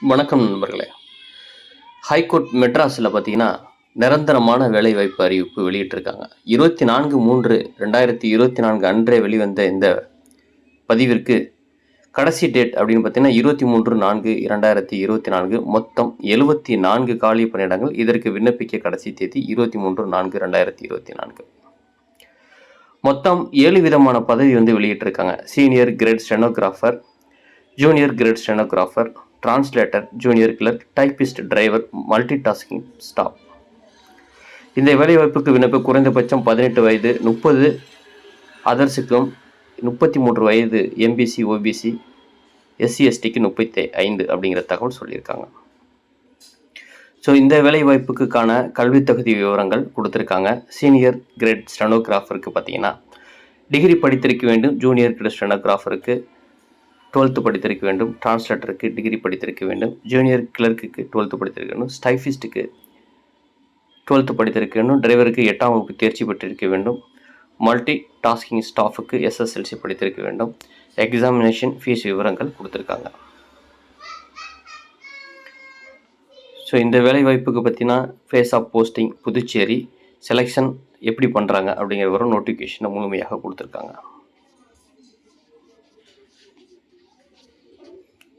வணக்கம் நண்பர்களே. ஹைகோர்ட் மெட்ராஸில் பார்த்தீங்கன்னா நிரந்தரமான வேலைவாய்ப்பு அறிவிப்பு வெளியிட்டிருக்காங்க. 24/3/2024 அன்றே வெளிவந்த இந்த பதிவிற்கு கடைசி டேட் அப்படின்னு பார்த்தீங்கன்னா 23/4/2024. மொத்தம் 74 காலி பணியிடங்கள். இதற்கு விண்ணப்பிக்க கடைசி தேதி 23/4/2024. மொத்தம் 7 விதமான பதவி வெளியிட்டிருக்காங்க. Senior grade stenographer, junior grade stenographer, translator, junior clerk, typist, driver, multi tasking staff. இந்த வேலைவாய்ப்புக்கு விண்ணப்ப குறைந்தபட்சம் 18 வயது, 30 அதர்ஸுக்கும், 33 வயது எம்பிசி, ஓபிசி, எஸ்சி எஸ்டிக்கு 35 அப்படிங்கிற தகவல் சொல்லியிருக்காங்க. ஸோ இந்த வேலைவாய்ப்புக்கான கல்வி தகுதி விவரங்கள் கொடுத்துருக்காங்க. சீனியர் கிரேட் ஸ்டெனோகிராஃபருக்கு பார்த்தீங்கன்னா டிகிரி படித்திருக்க வேண்டும். ஜூனியர் கிரேட் ஸ்டெனோகிராஃபருக்கு 12th படித்திருக்க வேண்டும். டிரான்ஸ்லேட்டருக்கு டிகிரி படித்திருக்க வேண்டும். ஜூனியர் கிளர்க்குக்கு 12th படித்திருக்க வேண்டும். ஸ்டைஃபிஸ்ட்டுக்கு 12th படித்திருக்க வேண்டும். டிரைவருக்கு 8ஆம் வகுப்பு தேர்ச்சி பெற்றிருக்க வேண்டும். மல்டி டாஸ்கிங் ஸ்டாஃபுக்கு எஸ்எஸ்எல்சி படித்திருக்க வேண்டும். எக்ஸாமினேஷன் ஃபீஸ் விவரங்கள் கொடுத்துருக்காங்க. ஸோ இந்த வேலைவாய்ப்புக்கு பார்த்தீங்கன்னா phase of posting Puducherry, selection எப்படி பண்ணுறாங்க அப்படிங்கிற விவரம் நோட்டிஃபிகேஷனை முழுமையாக கொடுத்துருக்காங்க.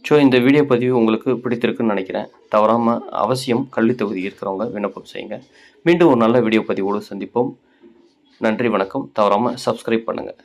ஸோ இந்த வீடியோ பதிவு உங்களுக்கு பிடித்திருக்குன்னு நினைக்கிறேன். தவறாமல் அவசியம் கல்வி தொகுதி இருக்கிறவங்க விண்ணப்பம் செய்யுங்க. மீண்டும் ஒரு நல்ல வீடியோ பதிவோடு சந்திப்போம். நன்றி, வணக்கம். தவறாமல் சப்ஸ்கிரைப் பண்ணுங்கள்.